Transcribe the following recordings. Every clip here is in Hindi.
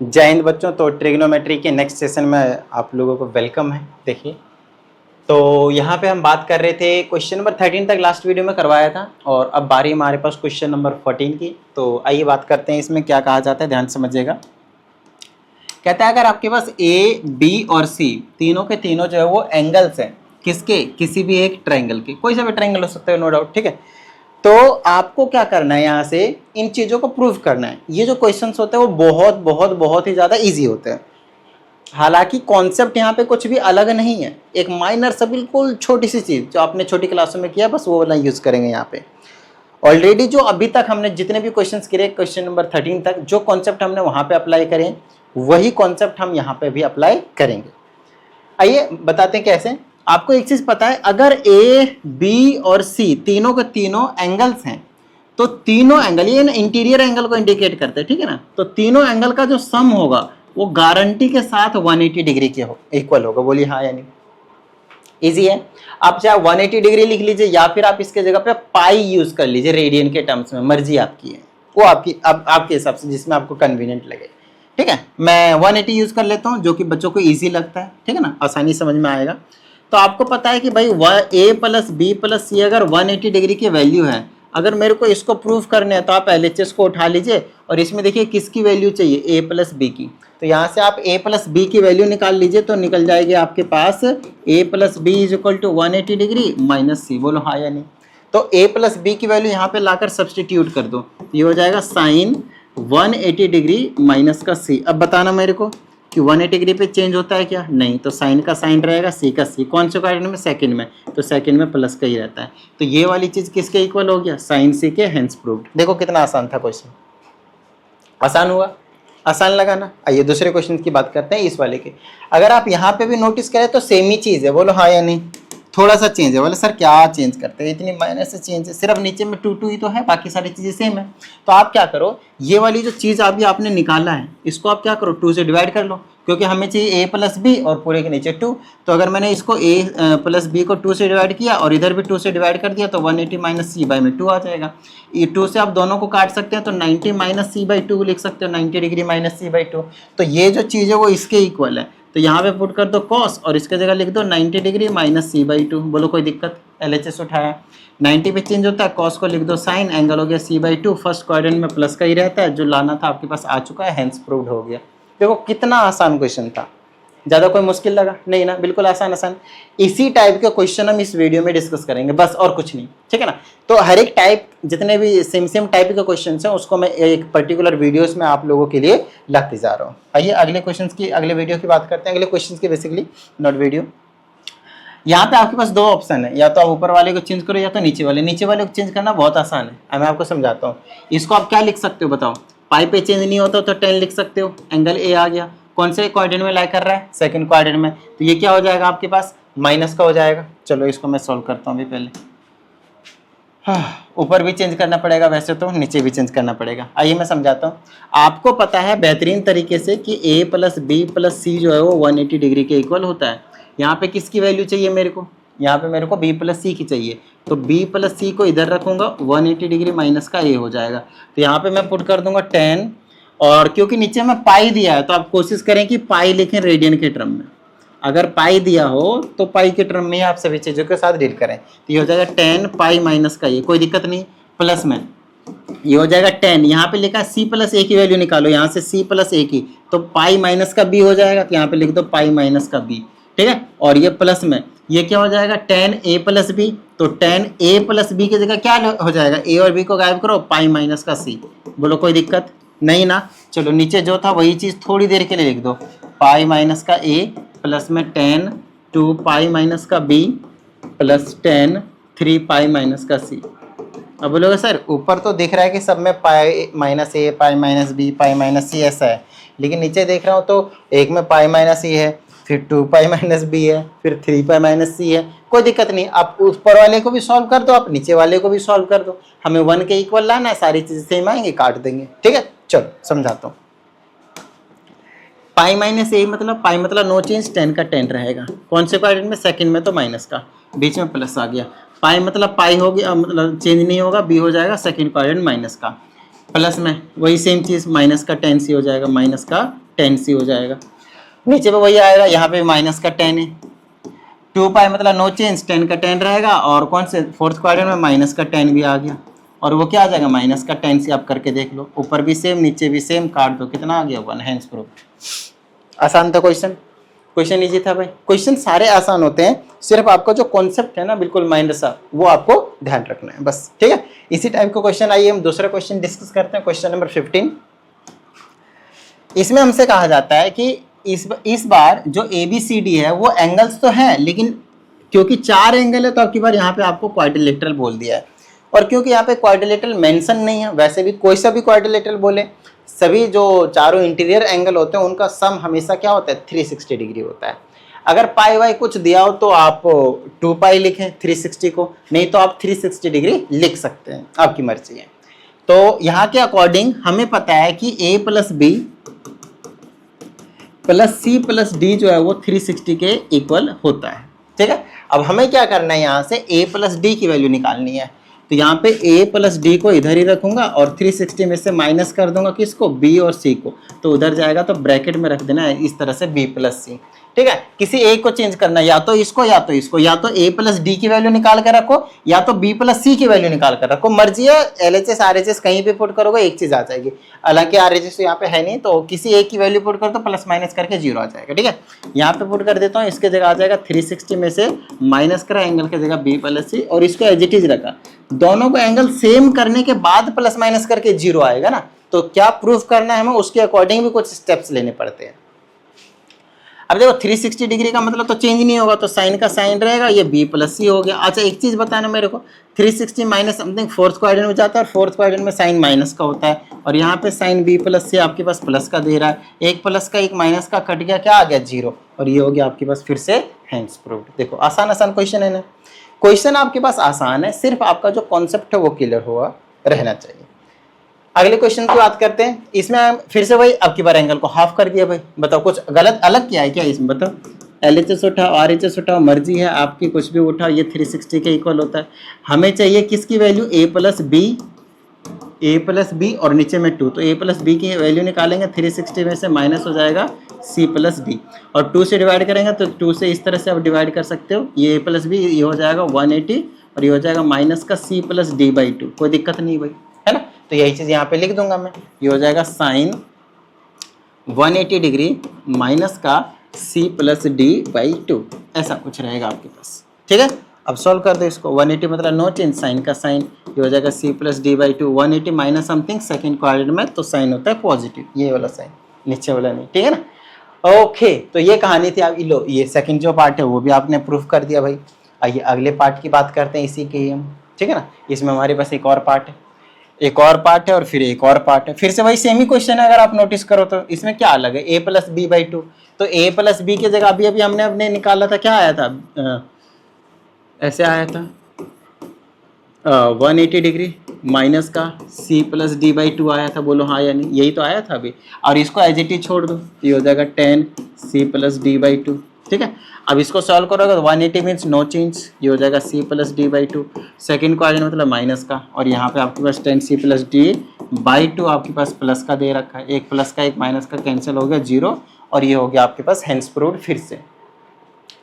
जय हिंद बच्चों। तो ट्रिग्नोमेट्री के नेक्स्ट सेशन में आप लोगों को वेलकम है। देखिए, तो यहाँ पे हम बात कर रहे थे क्वेश्चन नंबर 13 तक लास्ट वीडियो में करवाया था, और अब बारी हमारे पास क्वेश्चन नंबर 14 की। तो आइए बात करते हैं इसमें क्या कहा जाता है, ध्यान समझिएगा। कहता है अगर आपके पास ए, बी और सी तीनों के तीनों जो है वो एंगल्स हैं, किसके? किसी भी एक ट्रायंगल के, कोई सा भी ट्रायंगल हो सकता है, नो डाउट, ठीक है। तो आपको क्या करना है, यहाँ से इन चीज़ों को प्रूव करना है। ये जो क्वेश्चंस होते हैं वो बहुत बहुत बहुत ही ज़्यादा इजी होते हैं। हालांकि कॉन्सेप्ट यहाँ पे कुछ भी अलग नहीं है, एक माइनर सा बिल्कुल छोटी सी चीज़ जो आपने छोटी क्लासों में किया, बस वो वाला यूज़ करेंगे यहाँ पे। ऑलरेडी जो अभी तक हमने जितने भी क्वेश्चंस करे, क्वेश्चन नंबर 13 तक, जो कॉन्सेप्ट हमने वहाँ पे अप्लाई करें वही कॉन्सेप्ट हम यहाँ पे भी अप्लाई करेंगे। आइए बताते हैं कैसे। आपको एक चीज पता है, अगर ए, बी और सी तीनों के तीनों एंगल्स हैं, तो तीनों एंगल, ये ना इंटीरियर एंगल को इंडिकेट करते हैं, ठीक है ना। तो तीनों एंगल का जो सम होगा वो गारंटी के साथ 180 डिग्री के इक्वल होगा। बोलिए हाँ या नहीं। इजी है। आप चाहे 180 डिग्री लिख लीजिए या फिर आप इसके जगह पे पाई यूज कर लीजिए रेडियन के टर्म्स में, मर्जी आपकी है, वो आपके हिसाब से जिसमें आपको कन्वीनियंट लगे, ठीक है। मैं 180 यूज कर लेता हूँ जो कि बच्चों को इजी लगता है, ठीक है ना, आसानी समझ में आएगा। तो आपको पता है कि भाई ए प्लस बी प्लस सी अगर 180 डिग्री की वैल्यू है, अगर मेरे को इसको प्रूव करने हैं तो आप LHS को उठा लीजिए और इसमें देखिए किसकी वैल्यू चाहिए, ए प्लस बी की। तो यहाँ से आप ए प्लस बी की वैल्यू निकाल लीजिए, तो निकल जाएगी आपके पास A plus B is equal to 180 degree minus C. बोलो हाँ या नहीं। तो ए प्लस बी की वैल्यू यहाँ पे लाकर सब्सटीट्यूट कर दो, ये हो जाएगा साइन 180 डिग्री माइनस का सी। अब बताना मेरे को कि 180 डिग्री पे चेंज होता है क्या? नहीं। तो साइन का साइन रहेगा, सी का सी। कौन से क्वाड्रेंट में? सेकंड में। तो सेकंड में प्लस का ही रहता है। तो ये वाली चीज किसके इक्वल हो गया? साइन सी के, हेंस प्रूव्ड। देखो कितना आसान था क्वेश्चन, आसान हुआ, आसान लगा ना। आइए दूसरे क्वेश्चन की बात करते हैं, इस वाले के। अगर आप यहाँ पे भी नोटिस करें तो सेम ही चीज है। बोलो हाँ या नहीं। थोड़ा सा चेंज है। बोले सर क्या चेंज करते हैं, इतनी माइनस से चेंज है, सिर्फ नीचे में 2 ही तो है, बाकी सारी चीजें सेम है। तो आप क्या करो, ये वाली जो चीज अभी आपने निकाला है इसको आप क्या करो, 2 से डिवाइड कर लो, क्योंकि हमें चाहिए a प्लस बी और पूरे के नीचे 2। तो अगर मैंने इसको a प्लस बी को 2 से डिवाइड किया और इधर भी 2 से डिवाइड कर दिया तो 180 माइनस सी बाई में 2 आ जाएगा। ये 2 से आप दोनों को काट सकते हैं तो 90 माइनस सी बाई 2 लिख सकते हो, 90 डिग्री माइनस सी बाई 2। तो ये जो चीज़ है वो इसके इक्वल है। तो यहाँ पे पुट कर दो कॉस और इसके जगह लिख दो 90 डिग्री माइनस सी बाई 2। बोलो कोई दिक्कत? LHS उठाया, 90 पे चेंज होता है, कॉस को लिख दो साइन, एंगल हो गया सी बाई 2। फर्स्ट क्वाड्रेंट में प्लस का ही रहता है, जो लाना था आपके पास आ चुका है, हेंस प्रूव्ड हो गया। देखो कितना आसान क्वेश्चन था, ज़्यादा कोई मुश्किल लगा नहीं ना, बिल्कुल आसान आसान। इसी टाइप के क्वेश्चन हम इस वीडियो में डिस्कस करेंगे, बस और कुछ नहीं, ठीक है ना। तो हर एक टाइप, जितने भी सेम टाइप के क्वेश्चन हैं उसको मैं एक पर्टिकुलर वीडियोस में आप लोगों के लिए लाते जा रहा हूँ। आइए अगले क्वेश्चन की, अगले वीडियो की बात करते हैं। अगले क्वेश्चन की बेसिकली नोट वीडियो। यहाँ पे आपके पास 2 ऑप्शन है, या तो आप ऊपर वाले को चेंज करो या तो नीचे वाले। नीचे वाले को चेंज करना बहुत आसान है, मैं आपको समझाता हूँ। इसको आप क्या लिख सकते हो बताओ? पाई पे चेंज नहीं होता तो 10 लिख सकते हो, एंगल ए आ गया। कौन से क्वाड्रेंट में लाई कर रहा है? सेकंड क्वाड्रेंट में। तो ये क्या हो जाएगा आपके पास? माइनस का हो जाएगा। चलो इसको मैं सॉल्व करता हूँ अभी पहले। हाँ, ऊपर भी चेंज करना पड़ेगा वैसे तो, नीचे भी चेंज करना पड़ेगा। आइए मैं समझाता हूँ। आपको पता है बेहतरीन तरीके से कि ए प्लस बी प्लस सी जो है वो 180 डिग्री के इक्वल होता है। यहाँ पे किसकी वैल्यू चाहिए मेरे को? यहाँ पे मेरे को बी प्लस सी की चाहिए। तो बी प्लस सी को इधर रखूंगा, 180 डिग्री माइनस का ए हो जाएगा। तो यहाँ पे मैं पुट कर दूंगा 10, और क्योंकि नीचे में पाई दिया है तो आप कोशिश करें कि पाई लिखें रेडियन के टर्म में। अगर पाई दिया हो तो पाई के टर्म में आप सभी चीज़ों के साथ डील करें। तो ये हो जाएगा 10 पाई माइनस का, ये कोई दिक्कत नहीं, प्लस में ये हो जाएगा 10। यहाँ पे लिखा सी प्लस ए की वैल्यू निकालो, यहाँ से सी प्लस ए की, तो पाई माइनस का बी हो जाएगा। तो यहाँ पे लिख दो पाई माइनस का बी, ठीक है। और ये प्लस में ये क्या हो जाएगा? 10 ए प्लस बी। तो 10 ए प्लस बी की जगह क्या हो जाएगा? ए और बी को गायब करो, पाई माइनस का सी। बोलो कोई दिक्कत नहीं ना। चलो नीचे जो था वही चीज़ थोड़ी देर के लिए लिख दो, पाई माइनस का ए प्लस में 10 2 पाई माइनस का बी प्लस 10 3 पाई माइनस का सी। अब बोलोगे सर ऊपर तो दिख रहा है कि सब में pi minus A, pi minus B, pi minus C ऐसा है, लेकिन नीचे देख रहा हूँ तो एक में पाई माइनस ए है, फिर 2 पाई माइनस बी है, फिर 3 पाई माइनस सी है। कोई दिक्कत नहीं, आप ऊपर वाले को भी सॉल्व कर दो, आप नीचे वाले को भी सॉल्व कर दो। हमें 1 के इक्वल लाना है, सारी चीज़ें सेम आएंगे, काट देंगे, ठीक है। चलो समझाता हूँ। पाई माइनस ए मतलब, पाई मतलब नो चेंज, 10 का 10 रहेगा। कौन से क्वाड्रेंट में? सेकंड में, तो माइनस का, बीच में प्लस आ गया। पाई मतलब पाई हो गया, मतलब चेंज नहीं होगा, बी हो जाएगा सेकंड क्वाड्रेंट माइनस का। प्लस में वही सेम चीज़, माइनस का 10 सी हो जाएगा, माइनस का टेन सी हो जाएगा। नीचे पे वही आएगा, यहाँ पे माइनस का टेन है, 2 पाई मतलब नो चेंज, 10 का 10 रहेगा, और कौन से फोर्थ क्वाड्रेंट में माइनस का 10 भी आ गया, और वो क्या आ जाएगा माइनस का 10 से। आप करके देख लो, ऊपर भी सेम नीचे भी सेम, काट दो, कितना आ गया 1, हेंस प्रूफ। आसान था क्वेश्चन, क्वेश्चन इजी था भाई। क्वेश्चन सारे आसान होते हैं, सिर्फ आपका जो कॉन्सेप्ट है ना बिल्कुल माइंड सा, वो आपको ध्यान रखना है बस, ठीक है। इसी टाइप का क्वेश्चन आइए हम दूसरा क्वेश्चन डिस्कस करते हैं, क्वेश्चन नंबर 15। इसमें हमसे कहा जाता है कि इस बार जो ABCD है वो एंगल्स तो है, लेकिन क्योंकि 4 एंगल है तो आपकी बार यहाँ पे आपको क्वाड्रिलेटरल बोल दिया है, और क्योंकि यहाँ पे क्वाड्रिलेटरल मेंशन नहीं है, वैसे भी कोई सा भी क्वाड्रिलेटरल बोले, सभी जो चारों इंटीरियर एंगल होते हैं उनका सम हमेशा क्या होता है 360 डिग्री होता है। अगर पाई वाई कुछ दिया हो तो आप 2 पाई लिखें 360 को, नहीं तो आप 360 डिग्री लिख सकते हैं, आपकी मर्जी है। तो यहाँ के अकॉर्डिंग हमें पता है कि A plus B plus C plus D जो है वो 360 के इक्वल होता है, ठीक है। अब हमें क्या करना है, यहाँ से A प्लस D की वैल्यू निकालनी है, तो यहाँ पे A प्लस D को इधर ही रखूंगा और 360 में से माइनस कर दूंगा किसको, B और C को, तो उधर जाएगा, तो ब्रैकेट में रख देना है इस तरह से B प्लस C, ठीक है। किसी एक को चेंज करना है, या तो इसको या तो इसको, या तो A प्लस D की वैल्यू निकाल कर रखो या तो B प्लस C की वैल्यू निकाल कर रखो, मर्जी है। LHS RHS कहीं भी पुट करोगे एक चीज आ जाएगी, हालांकि RHS तो यहाँ पे है नहीं, तो किसी एक की वैल्यू पुट कर दो, प्लस माइनस करके 0 आ जाएगा, ठीक है। यहाँ पे पुट कर देता हूँ, इसके जगह आ जाएगा 360 में से माइनस करा एंगल की जगह B प्लस C, और इसको एज इट इज रखा, दोनों को एंगल सेम करने के बाद प्लस माइनस करके 0 आएगा ना, तो क्या प्रूफ करना है हमें, उसके अकॉर्डिंग भी कुछ स्टेप्स लेने पड़ते हैं। अब देखो 360 डिग्री का मतलब तो चेंज नहीं होगा, तो साइन का साइन रहेगा, ये B प्लस C हो गया। अच्छा एक चीज बताना मेरे को, 360 माइनस समथिंग फोर्थ क्वाड्रेंट में जाता है, और फोर्थ क्वाड्रेंट में साइन माइनस का होता है, और यहाँ पे साइन B प्लस C आपके पास प्लस का दे रहा है, एक प्लस का एक माइनस का कट गया, क्या आ गया 0, और ये हो गया आपके पास फिर से हेंस प्रूव्ड। देखो आसान आसान क्वेश्चन है ना, क्वेश्चन आपके पास आसान है, सिर्फ आपका जो कॉन्सेप्ट है वो क्लियर हुआ रहना चाहिए। अगले क्वेश्चन की बात करते हैं, इसमें फिर से वही अब की बार एंगल को हाफ कर दिया भाई, बताओ कुछ गलत अलग किया है क्या इसमें, बताओ। LHS उठाओ RHS उठाओ, मर्जी है आपकी, कुछ भी उठाओ, ये 360 के इक्वल होता है। हमें चाहिए किसकी वैल्यू, A प्लस B और नीचे में 2, तो A प्लस B की वैल्यू निकालेंगे, 360 में से माइनस हो जाएगा C प्लस D, और 2 से डिवाइड करेंगे तो 2 से इस तरह से आप डिवाइड कर सकते हो, ये A प्लस B ये हो जाएगा 180, और ये हो जाएगा माइनस का C प्लस D/2, कोई दिक्कत नहीं भाई, है ना। तो यही चीज़ यहाँ पे लिख दूंगा मैं, ये हो जाएगा साइन 180 डिग्री माइनस का C प्लस D/2, ऐसा कुछ रहेगा आपके पास, ठीक है। अब सॉल्व कर दो इसको, 180 मतलब नो चेंज, साइन का साइन, ये हो जाएगा C plus D/2, 180 minus something second quadrant में, तो साइन होता है पॉजिटिव, ये वाला साइन, नीचे वाला नहीं, ठीक है ना। ओके, तो ये कहानी थी। आप लो ये सेकंड जो पार्ट है वो भी आपने प्रूफ कर दिया भाई। आइए अगले पार्ट की बात करते हैं इसी के ही हम, ठीक है ना। इसमें हमारे पास एक और पार्ट है, एक और पार्ट है, और फिर एक और पार्ट है, फिर से वही सेम ही क्वेश्चन है। अगर आप नोटिस करो तो इसमें क्या अलग है, A प्लस B/2, तो A प्लस B की जगह अभी हमने अपने निकाला था, क्या आया था, ऐसे आया था 180 डिग्री माइनस का C प्लस D/2 आया था, बोलो हाँ या नहीं, यही तो आया था अभी। और इसको एज इट इज छोड़ दो, ये हो जाएगा 10 C प्लस D/2, ठीक है। अब इसको सॉल्व करोगे तो 180 मीन्स नो चेंज, ये हो जाएगा C plus D/2, second quadrant मतलब माइनस का, और यहाँ पे आपके पास 10 C प्लस D/2 आपके पास प्लस का दे रखा है, एक प्लस का एक माइनस का कैंसिल हो गया 0, और ये हो गया आपके पास हेंस प्रूव्ड। फिर से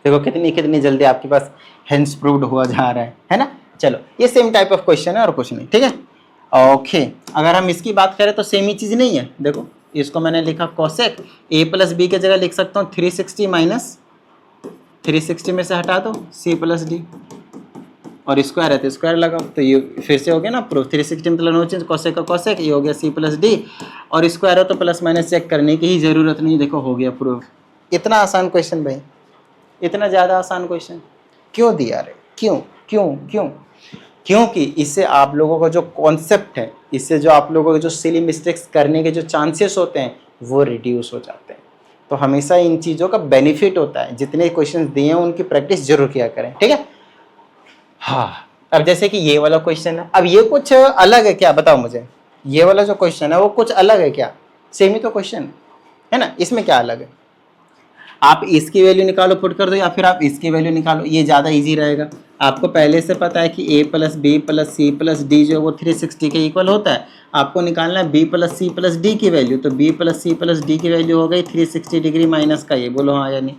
देखो कितनी जल्दी आपके पास हेंस प्रूव्ड हुआ जा रहा है ना। चलो ये सेम टाइप ऑफ क्वेश्चन है और कुछ नहीं, ठीक है। ओके, अगर हम इसकी बात करें तो सेम ही चीज़ नहीं है। देखो इसको मैंने लिखा कोसेक, A प्लस B की जगह लिख सकता हूँ 360 माइनस 360 में से हटा दो C प्लस D, और स्क्वायर है तो स्क्वायर लगाओ, तो ये फिर से हो गया ना प्रूफ। 360 मतलब नो चेंज, कोसेक का कोसेक, ये हो गया C प्लस D, और स्क्वायर हो तो प्लस माइनस चेक करने की ही ज़रूरत नहीं, देखो हो गया प्रूफ। इतना आसान क्वेश्चन भाई, इतना ज़्यादा आसान क्वेश्चन क्यों दिया रे, क्यों क्यों क्यों? क्योंकि इससे आप लोगों का जो कॉन्सेप्ट है, इससे जो आप लोगों के जो सिली मिस्टेक्स करने के जो चांसेस होते हैं वो रिड्यूस हो जाते हैं। तो हमेशा इन चीज़ों का बेनिफिट होता है, जितने क्वेश्चन दिए हैं उनकी प्रैक्टिस जरूर किया करें, ठीक है। हाँ, अब जैसे कि ये वाला क्वेश्चन है, अब ये कुछ अलग है क्या, बताओ मुझे। ये वाला जो क्वेश्चन है वो कुछ अलग है क्या, सेम ही तो क्वेश्चन है ना, इसमें क्या अलग है। आप इसकी वैल्यू निकालो पुट कर दो, या फिर आप इसकी वैल्यू निकालो, ये ज़्यादा इजी रहेगा। आपको पहले से पता है कि a plus B plus C plus D जो है वो 360 के इक्वल होता है। आपको निकालना है b plus C plus D की वैल्यू, तो b plus C plus D की वैल्यू हो गई 360 डिग्री माइनस का ये, बोलो हाँ या नहीं।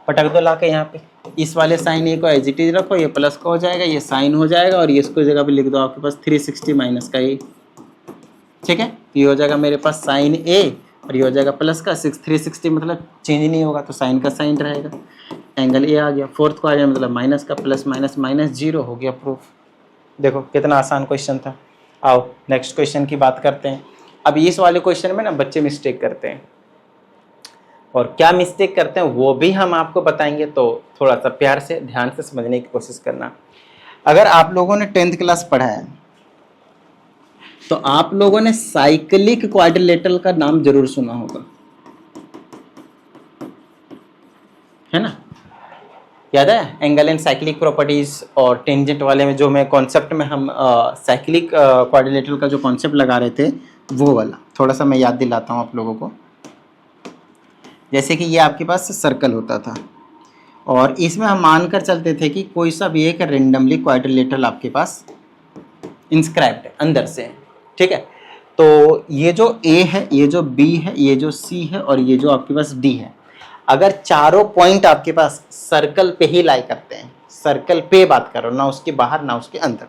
पटक दो ला के यहाँ पे, इस वाले साइन ए को एज इट इज रखो, ये प्लस का हो जाएगा, ये साइन हो जाएगा, और ये इसको जगह पे लिख दो आपके पास 360 माइनस का ए। ठीक है, ये हो जाएगा मेरे पास साइन ए, और ये हो जाएगा प्लस का 360 मतलब चेंज नहीं होगा, तो साइन का साइन रहेगा, एंगल ए आ गया। फोर्थ क्वाड्रेंट मतलब माइनस का, प्लस माइनस माइनस जीरो हो गया प्रूफ। देखो कितना आसान क्वेश्चन था। आओ नेक्स्ट क्वेश्चन की बात करते हैं। अब इस वाले क्वेश्चन में ना बच्चे मिस्टेक करते हैं, और क्या मिस्टेक करते हैं वो भी हम आपको बताएंगे, तो थोड़ा सा प्यार से ध्यान से समझने की कोशिश करना। अगर आप लोगों ने 10th क्लास पढ़ा है तो आप लोगों ने साइक्लिक क्वाड्रिलेटरल का नाम जरूर सुना होगा, है ना? याद है एंगल एंड साइक्लिक प्रॉपर्टीज और टेंजेंट वाले में जो मैं कॉन्सेप्ट में हम साइक्लिक क्वाड्रिलेटरल का जो कॉन्सेप्ट लगा रहे थे वो वाला थोड़ा सा मैं याद दिलाता हूँ आप लोगों को। जैसे कि ये आपके पास सर्कल होता था, और इसमें हम मानकर चलते थे कि कोई सा भी एक रेंडमली क्वाड्रिलेटरल आपके पास इंस्क्राइब्ड है अंदर से, ठीक है? तो ये जो A है, ये जो B है, ये जो C है, और ये जो आपके पास D है, अगर चारों पॉइंट आपके पास सर्कल पे ही लाई करते हैं, सर्कल पे बात करो, ना उसके बाहर ना उसके अंदर,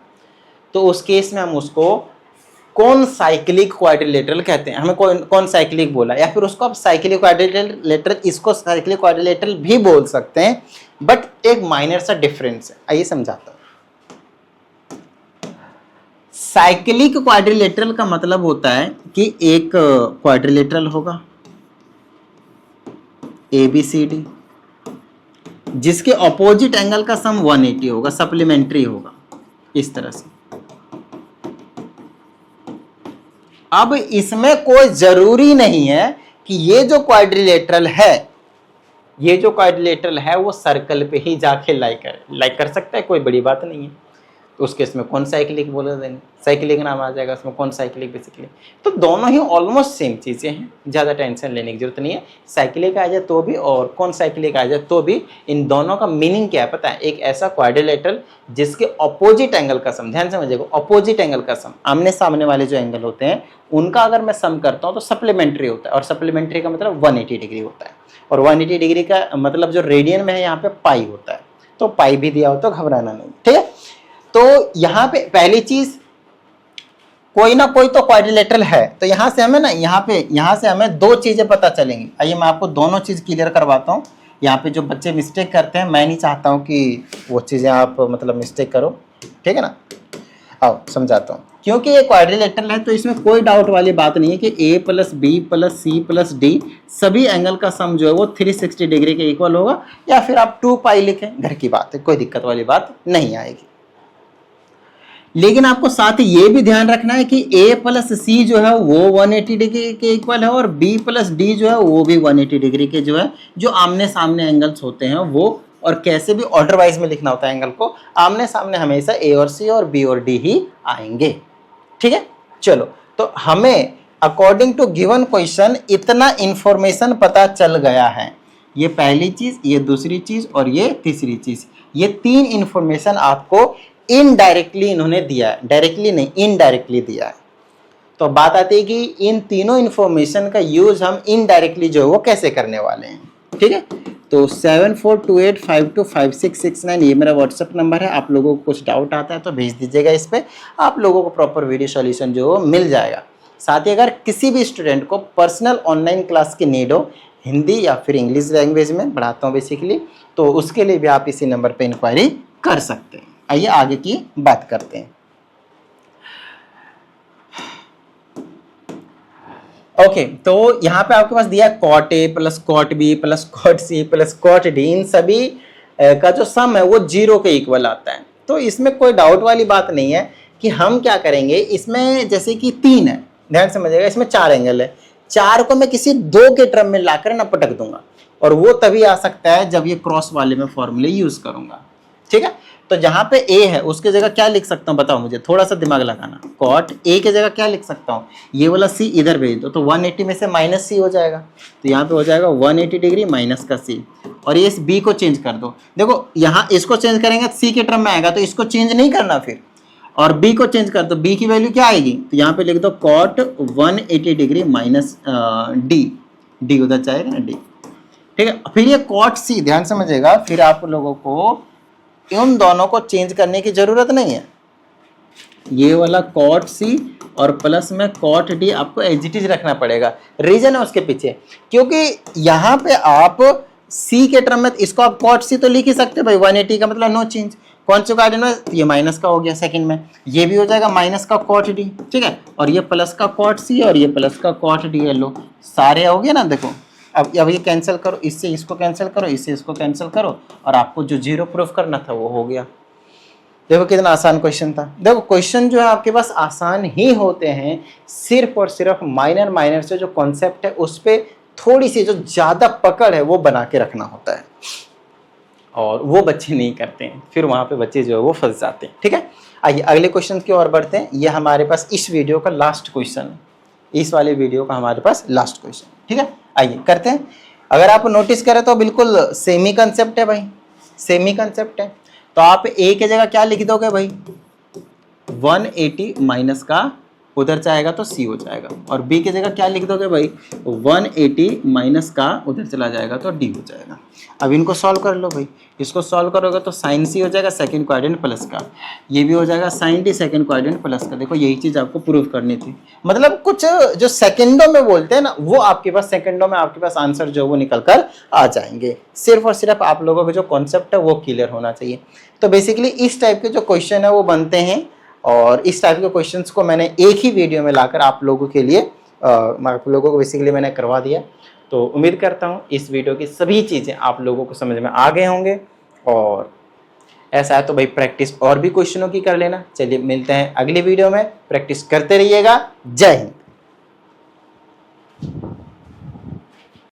तो उस केस में हम उसको कौन साइक्लिक क्वाड्रिलेटरल कहते हैं। हमें कौन साइक्लिक बोला, या फिर उसको आप साइक्लिक क्वाड्रिलेटरल, इसको साइक्लिक क्वाड्रिलेटरल भी बोल सकते हैं, बट एक माइनर सा डिफरेंस है, आइए समझाता हूं। साइक्लिक क्वाड्रिलेटरल का मतलब होता है कि एक क्वाड्रिलेटरल होगा ABCD, जिसके ऑपोजिट एंगल का सम 180 होगा, सप्लीमेंट्री होगा, इस तरह से। अब इसमें कोई जरूरी नहीं है कि ये जो क्वाड्रिलेटरल है, ये जो क्वाड्रिलेटरल है वो सर्कल पे ही जाके लाइक कर सकता है, कोई बड़ी बात नहीं है। तो उस केस में कौन साइक्लिक बोले देंगे, साइक्लिक नाम आ जाएगा उसमें, कौन साइक्लिक बेसिकली। तो दोनों ही ऑलमोस्ट सेम चीज़ें हैं, ज़्यादा टेंशन लेने की जरूरत नहीं है। साइक्लिक आ जाए तो भी और कौन साइक्लिक आ जाए तो भी, इन दोनों का मीनिंग क्या है पता है? एक ऐसा क्वाड्रिलेटरल जिसके ऑपोजिट एंगल का सम, ध्यान समझिएगा, ऑपोजिट एंगल का सम, आमने सामने वाले जो एंगल होते हैं उनका अगर मैं सम करता हूँ तो सप्लीमेंट्री होता है, और सप्लीमेंट्री का मतलब 180 डिग्री होता है, और 180 डिग्री का मतलब जो रेडियन में है यहाँ पे पाई होता है, तो पाई भी दिया हो तो घबराना नहीं, ठीक है? तो यहाँ पे पहली चीज, कोई ना कोई तो क्वाड्रिलेटरल है, तो यहाँ से हमें ना यहाँ से हमें दो चीजें पता चलेंगी। आइए मैं आपको दोनों चीज क्लियर करवाता हूँ। यहाँ पे जो बच्चे मिस्टेक करते हैं, मैं नहीं चाहता हूँ कि वो चीजें आप मतलब मिस्टेक करो, ठीक है ना? आओ समझाता हूँ। क्योंकि ये क्वाड्रिलेटरल है तो इसमें कोई डाउट वाली बात नहीं है कि A plus B plus C plus D सभी एंगल का सम जो है वो 360 डिग्री के इक्वल होगा, या फिर आप 2 पाई लिखें, घर की बात है, कोई दिक्कत वाली बात नहीं आएगी। लेकिन आपको साथ ही ये भी ध्यान रखना है कि A प्लस सी जो है वो 180 डिग्री के इक्वल है, और B प्लस डी जो है वो भी 180 डिग्री के जो है, जो आमने सामने एंगल्स होते हैं वो, और कैसे भी ऑर्डर वाइज में लिखना होता है एंगल को, आमने सामने हमेशा A और C और B और D ही आएंगे, ठीक है? चलो, तो हमें अकॉर्डिंग टू गिवन क्वेश्चन इतना इंफॉर्मेशन पता चल गया है। ये पहली चीज, ये दूसरी चीज और ये तीसरी चीज, ये 3 इंफॉर्मेशन आपको इनडायरेक्टली इन्होंने दिया है, डायरेक्टली नहीं इनडायरेक्टली दिया है। तो बात आती है कि इन तीनों इंफॉर्मेशन का यूज हम इनडायरेक्टली जो है वो कैसे करने वाले हैं, ठीक है? तो 7428525669 ये मेरा व्हाट्सएप नंबर है। आप लोगों को कुछ डाउट आता है तो भेज दीजिएगा इस पर, आप लोगों को प्रॉपर वीडियो सॉल्यूशन जो मिल जाएगा। साथ ही अगर किसी भी स्टूडेंट को पर्सनल ऑनलाइन क्लास की नीड हो, हिंदी या फिर इंग्लिश लैंग्वेज में पढ़ाता हूँ बेसिकली, तो उसके लिए भी आप इसी नंबर पर इंक्वायरी कर सकते हैं। आइए आगे की बात करते हैं। ओके, तो यहाँ पे आपके पास दिया cot A plus cot B plus cot C plus cot D, इन सभी का जो सम है वो 0 के इक्वल आता है। तो इसमें कोई डाउट वाली बात नहीं है कि हम क्या करेंगे। इसमें जैसे कि 3 है, ध्यान समझिएगा, इसमें 4 एंगल है, 4 को मैं किसी 2 के टर्म में लाकर ना पटक दूंगा, और वो तभी आ सकता है जब ये क्रॉस वाले में फॉर्मूले यूज करूंगा, ठीक है? तो जहां पे a है उसके जगह क्या लिख सकता हूँ बताओ मुझे, थोड़ा सा दिमाग लगाना। cot a के जगह क्या लिख सकता हूँ, ये वाला c इधर भेज दो तो 180 में से माइनस c हो जाएगा, तो यहाँ पे हो जाएगा 180 डिग्री माइनस का c। और ये इस b को चेंज कर दो, देखो यहाँ इसको चेंज करेंगे तो c के टर्म में आएगा, तो इसको चेंज नहीं करना फिर, और b को चेंज कर दो, b की वैल्यू क्या आएगी, तो यहाँ पे लिख दो cot 180 डिग्री माइनस d उधर जाएगा ना d, ठीक है। फिर ये cot c, ध्यान समझिएगा, फिर आप लोगों को उन दोनों को चेंज करने की जरूरत नहीं है, ये वाला cot c और प्लस में cot d आपको एज इट इज रखना पड़ेगा। रीजन है उसके पीछे, क्योंकि यहाँ पे आप c के टर्म में इसको आप cot c तो लिख ही सकते भाई, 180 का मतलब नो चेंज। कौन सा गार्डन में, ये माइनस का हो गया सेकंड में, ये भी हो जाएगा माइनस का cot d, ठीक है, और ये प्लस का cot c और ये प्लस का cot d है, लो सारे हो गए ना। देखो अब ये कैंसिल करो, इससे इसको कैंसिल करो, इससे इसको कैंसिल करो, और आपको जो जीरो प्रूफ करना था वो हो गया। देखो कितना आसान क्वेश्चन था। देखो क्वेश्चन जो है आपके पास आसान ही होते हैं, सिर्फ और सिर्फ माइनर से जो कॉन्सेप्ट है उस पर थोड़ी सी जो ज्यादा पकड़ है वो बना के रखना होता है, और वो बच्चे नहीं करते हैं, फिर वहां पे बच्चे जो है वो फंस जाते हैं, ठीक है। आइए अगले क्वेश्चन की ओर बढ़ते हैं। ये हमारे पास इस वीडियो का लास्ट क्वेश्चन है, इस वाले वीडियो का हमारे पास लास्ट क्वेश्चन, ठीक है। आइए करते हैं। अगर आप नोटिस करें तो बिल्कुल सेमी कंसेप्ट है भाई, सेमी कंसेप्ट है। तो आप a के जगह क्या लिख दोगे भाई, 180 माइनस का उधर जाएगा तो c हो जाएगा, और b की जगह क्या लिख दोगे भाई, 180 माइनस का उधर चला जाएगा तो d हो जाएगा। अब इनको सॉल्व कर लो भाई, इसको सॉल्व करोगे तो साइन c हो जाएगा सेकंड क्वाड्रेंट प्लस का, ये भी हो जाएगा sine d second quadrant plus का। देखो यही चीज आपको प्रूव करनी थी, मतलब कुछ जो सेकंडों में बोलते हैं ना, वो आपके पास सेकंडों में आपके पास आंसर जो वो निकल कर आ जाएंगे। सिर्फ और सिर्फ आप लोगों का जो कॉन्सेप्ट है वो क्लियर होना चाहिए। तो बेसिकली इस टाइप के जो क्वेश्चन है वो बनते हैं, और इस टाइप के क्वेश्चंस को मैंने एक ही वीडियो में लाकर आप लोगों के लिए आप लोगों को बेसिकली मैंने करवा दिया। तो उम्मीद करता हूँ इस वीडियो की सभी चीज़ें आप लोगों को समझ में आ गए होंगे, और ऐसा है तो भाई प्रैक्टिस और भी क्वेश्चनों की कर लेना। चलिए मिलते हैं अगली वीडियो में, प्रैक्टिस करते रहिएगा। जय हिंद।